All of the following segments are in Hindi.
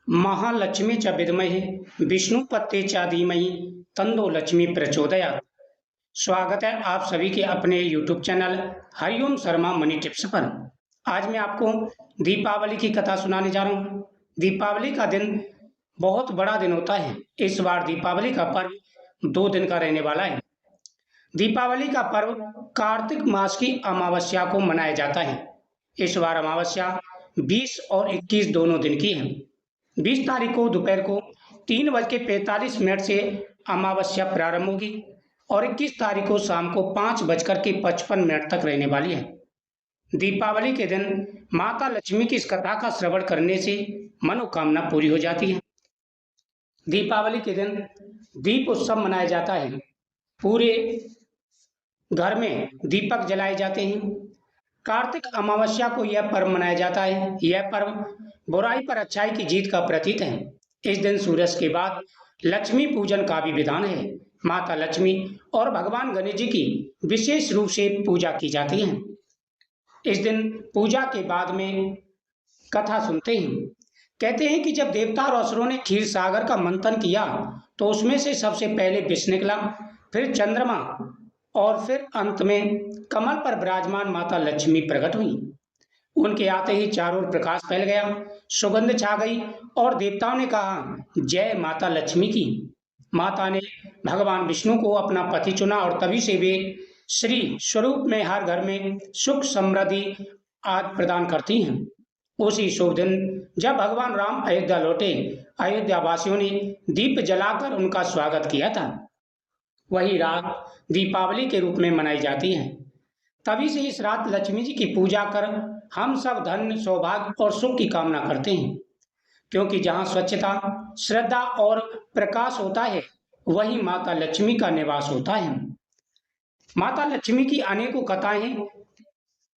महालक्ष्मी च विद्महे विष्णुपत्नी च धीमहि तन्नो लक्ष्मी प्रचोदयात्। स्वागत है आप सभी के अपने YouTube channel Hariom Sharma money tips पर। आज मैं आपको दीपावली की कथा सुनाने जा रहा हूँ। दीपावली का दिन बहुत बड़ा दिन होता है। इस बार दीपावली का पर्व 2 दिन का रहने वाला है। दीपावली का पर्व कार्तिक मास की अमावस्या को मनाया जाता है। इस बार अमावस्या 20 और 21 दोनों दिन की है। 20 तारीख को दोपहर को 3:45 से अमावस्या प्रारंभ होगी और 21 तारीख को शाम को 5:55 तक रहने वाली है। दीपावली के दिन माता लक्ष्मी की इस कथा का श्रवण करने से मनोकामना पूरी हो जाती है। दीपावली के दिन दीप उत्सव मनाया जाता है। पूरे घर में दीपक जलाए जाते हैं। कार्तिक अमावस्या को यह पर्व मनाया जाता है। यह पर्व बुराई पर अच्छाई की जीत का प्रतीक है। इस दिन सूरज के बाद लक्ष्मी पूजन का भी विधान है। माता लक्ष्मी और भगवान गणेश जी की विशेष रूप से पूजा की जाती है। इस दिन पूजा के बाद में कथा सुनते हैं। कहते हैं कि जब देवता और असुरों ने क्षीर सागर का मंथन किया तो उसमें से सबसे पहले विष निकला, फिर चंद्रमा और फिर अंत में कमल पर विराजमान माता लक्ष्मी प्रकट हुई। उनके आते ही चारों ओर प्रकाश फैल गया, सुगंध छा गई और देवताओं ने कहा जय माता लक्ष्मी की। माता ने भगवान विष्णु को अपना पति चुना और तभी से वे श्री स्वरूप में हर घर में सुख समृद्धि आदि प्रदान करती हैं। उसी शुभ दिन जब भगवान राम अयोध्या लौटे, अयोध्या वासियों ने दीप जलाकर उनका स्वागत किया था। वही रात दीपावली के रूप में मनाई जाती है। तभी से इस रात लक्ष्मी जी की पूजा कर हम सब धन, सौभाग्य और सुख की कामना करते हैं, क्योंकि जहाँ स्वच्छता, श्रद्धा और प्रकाश होता है वही माता लक्ष्मी का निवास होता है। माता लक्ष्मी की अनेकों कथाएं हैं।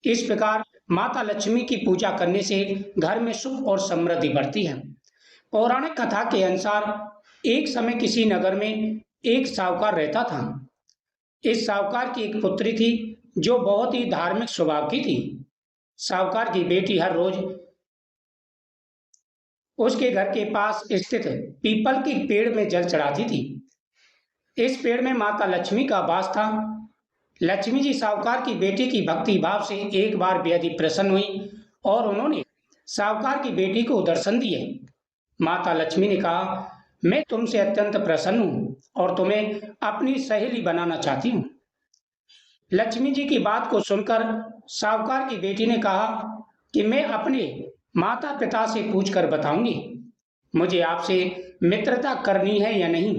इस प्रकार माता लक्ष्मी की पूजा करने से घर में सुख और समृद्धि बढ़ती है। पौराणिक कथा के अनुसार एक समय किसी नगर में एक साहूकार रहता था। इस साहूकार की एक पुत्री थी जो बहुत ही धार्मिक स्वभाव की थी। साहूकार की बेटी हर रोज उसके घर के पास स्थित पीपल के पेड़ में जल चढ़ाती थी। इस पेड़ में माता लक्ष्मी का वास था। लक्ष्मी जी साहूकार की बेटी की भक्ति भाव से एक बार बेहद ही प्रसन्न हुई और उन्होंने साहूकार की बेटी को दर्शन दिए। माता लक्ष्मी ने कहा, मैं तुमसे अत्यंत प्रसन्न हूँ और तुम्हें अपनी सहेली बनाना चाहती हूँ। लक्ष्मी जी की बात को सुनकर साहूकार की बेटी ने कहा कि मैं अपने माता पिता से पूछकर बताऊंगी मुझे आपसे मित्रता करनी है या नहीं,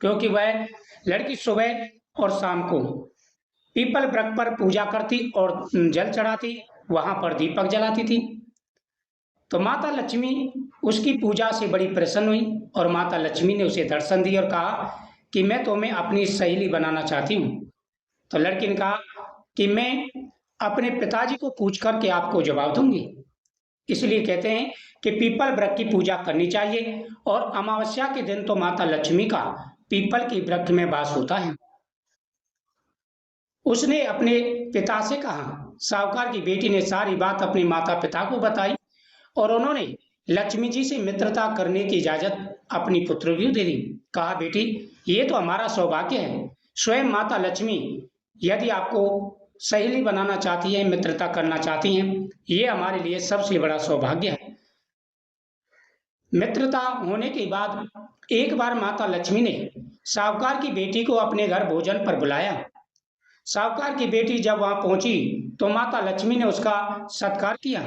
क्योंकि वह लड़की सुबह और शाम को पीपल वृक्ष पर पूजा करती और जल चढ़ाती, वहां पर दीपक जलाती थी। तो माता लक्ष्मी उसकी पूजा से बड़ी प्रसन्न हुई और माता लक्ष्मी ने उसे दर्शन दिए और कहा कि मैं तुम्हें अपनी सहेली बनाना चाहती हूँ। तो लड़की ने कहा कि मैं अपने पिताजी को पूछ करके आपको जवाब दूंगी। इसलिए कहते हैं कि पीपल वृक्ष की पूजा करनी चाहिए और अमावस्या के दिन तो माता लक्ष्मी का पीपल की वृक्ष में वास होता है। उसने अपने पिता से कहा। साहूकार की बेटी ने सारी बात अपने माता पिता को बताई और उन्होंने लक्ष्मी जी से मित्रता करने की इजाजत अपनी पुत्री को दे दी। कहा, बेटी ये तो हमारा सौभाग्य है। स्वयं माता लक्ष्मी यदि आपको सहेली बनाना चाहती है, मित्रता करना चाहती हैं, ये हमारे लिए सबसे बड़ा सौभाग्य है। मित्रता होने के बाद एक बार माता लक्ष्मी ने साहूकार की बेटी को अपने घर भोजन पर बुलाया। साहूकार की बेटी जब वहां पहुंची तो माता लक्ष्मी ने उसका सत्कार किया।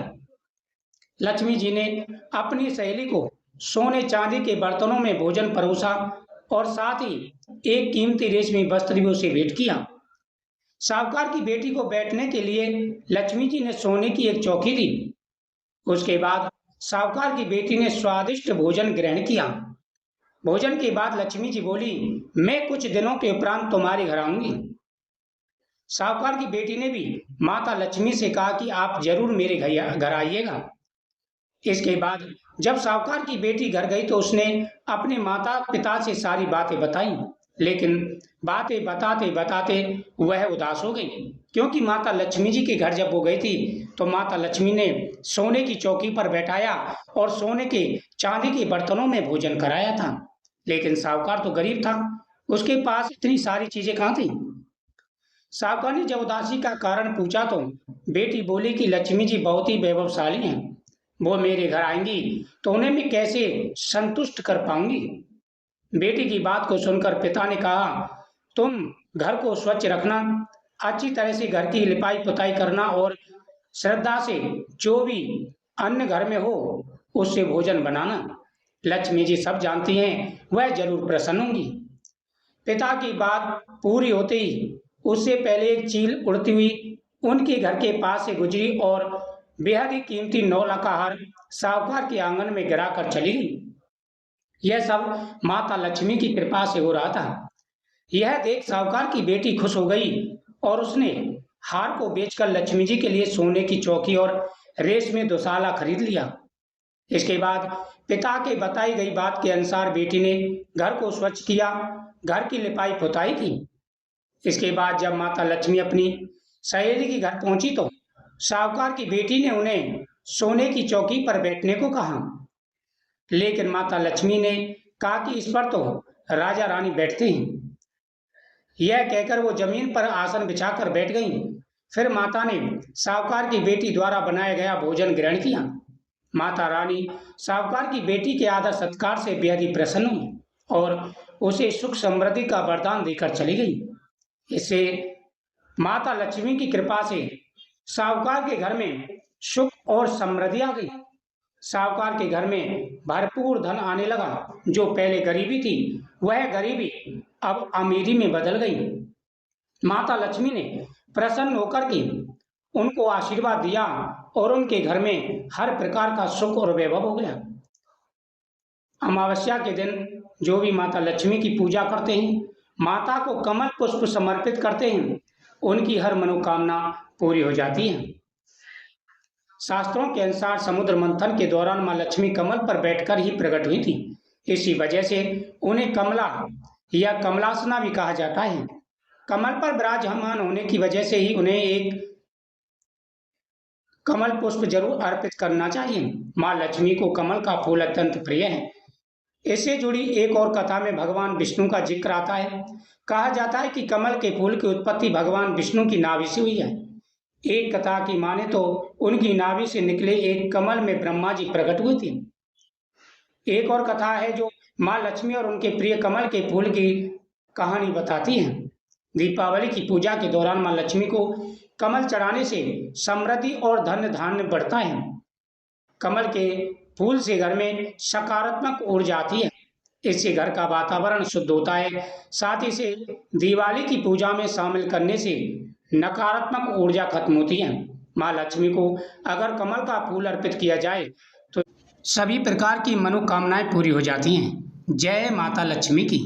लक्ष्मी जी ने अपनी सहेली को सोने चांदी के बर्तनों में भोजन परोसा और साथ ही एक कीमती रेशमी वस्त्र भी उसे भेंट किया। साहूकार की बेटी को बैठने के लिए लक्ष्मी जी ने सोने की एक चौकी दी। उसके बाद साहूकार की बेटी ने स्वादिष्ट भोजन ग्रहण किया। भोजन के बाद लक्ष्मी जी बोली, मैं कुछ दिनों के उपरांत तुम्हारे घर आऊंगी। साहूकार की बेटी ने भी माता लक्ष्मी से कहा कि आप जरूर मेरे घर आइएगा। इसके बाद जब साहूकार की बेटी घर गई तो उसने अपने माता पिता से सारी बातें बताई, लेकिन बातें बताते बताते वह उदास हो गई, क्योंकि माता लक्ष्मी जी के घर जब वो गई थी तो माता लक्ष्मी ने सोने की चौकी पर बैठाया और सोने के चांदी के बर्तनों में भोजन कराया था। लेकिन साहूकार तो गरीब था, उसके पास इतनी सारी चीजें कहाँ थी। साहूकार ने जब उदासी का कारण पूछा तो बेटी बोली कि लक्ष्मी जी बहुत ही वैभवशाली हैं, वो मेरे घर आएंगी तो उन्हें मैं कैसे संतुष्ट कर पाऊंगी। बेटी की बात को सुनकर पिता ने कहा, तुम घर को स्वच्छ रखना, अच्छी तरह से घर की लिपाई पुताई करना और श्रद्धा से जो भी अन्न घर में हो उससे भोजन बनाना। लक्ष्मी जी सब जानती हैं, वह जरूर प्रसन्न होंगी। पिता की बात पूरी होते ही उससे पहले एक चील उड़ती हुई उनके घर के पास से गुजरी और बेहद ही कीमती 9 लाख का हार साहूकार के आंगन में गिरा कर चली गई। यह सब माता लक्ष्मी की कृपा से हो रहा था। यह देख साहूकार की बेटी खुश हो गई और उसने हार को बेचकर लक्ष्मी जी के लिए सोने की चौकी और रेशमी दुशाला खरीद लिया। इसके बाद पिता के बताई गई बात के अनुसार बेटी ने घर को स्वच्छ किया, घर की लिपाई पुताई की। इसके बाद जब माता लक्ष्मी अपनी सहेली के घर पहुंची तो साहूकार की बेटी ने उन्हें सोने की चौकी पर बैठने को कहा, लेकिन माता लक्ष्मी ने कहा कि इस पर तो राजा रानी बैठते हैं। यह कहकर वो जमीन पर आसन बिछाकर बैठ गईं। फिर माता ने साहूकार की बेटी द्वारा बनाया गया भोजन ग्रहण किया। माता रानी साहूकार की बेटी के आदर सत्कार से बेहद ही प्रसन्न हुई और उसे सुख समृद्धि का वरदान देकर चली गई। इससे माता लक्ष्मी की कृपा से साहूकार के घर में सुख और समृद्धि आ गई। साहूकार के घर में भरपूर धन आने लगा। जो पहले गरीबी थी वह गरीबी अब अमीरी में बदल गई। माता लक्ष्मी ने प्रसन्न होकर के उनको आशीर्वाद दिया और उनके घर में हर प्रकार का सुख और वैभव हो गया। अमावस्या के दिन जो भी माता लक्ष्मी की पूजा करते हैं, माता को कमल पुष्प समर्पित करते हैं, उनकी हर मनोकामना पूरी हो जाती है। शास्त्रों के अनुसार समुद्र मंथन के दौरान मां लक्ष्मी कमल पर बैठकर ही प्रकट हुई थी। इसी वजह से उन्हें कमला या कमलासना भी कहा जाता है। कमल पर विराजमान होने की वजह से ही उन्हें एक कमल पुष्प जरूर अर्पित करना चाहिए। मां लक्ष्मी को कमल का फूल अत्यंत प्रिय है। इससे जुड़ी एक और कथा में भगवान विष्णु का जिक्र आता है। कहा जाता है कि कमल के फूल की उत्पत्ति भगवान विष्णु की नाभि से हुई है। एक कथा की माने तो उनकी नाभि से निकले एक कमल में ब्रह्मा जी प्रकट हुए थे। एक और कथा है जो मां लक्ष्मी और उनके प्रिय कमल के फूल की कहानी बताती है। दीपावली की पूजा के दौरान मां लक्ष्मी को कमल चढ़ाने से समृद्धि और धन धान्य बढ़ता है। कमल के फूल से घर में सकारात्मक ऊर्जा आती है। इससे घर का वातावरण शुद्ध होता है। साथ ही से दिवाली की पूजा में शामिल करने से नकारात्मक ऊर्जा खत्म होती है। माँ लक्ष्मी को अगर कमल का फूल अर्पित किया जाए तो सभी प्रकार की मनोकामनाएं पूरी हो जाती हैं। जय माता लक्ष्मी की।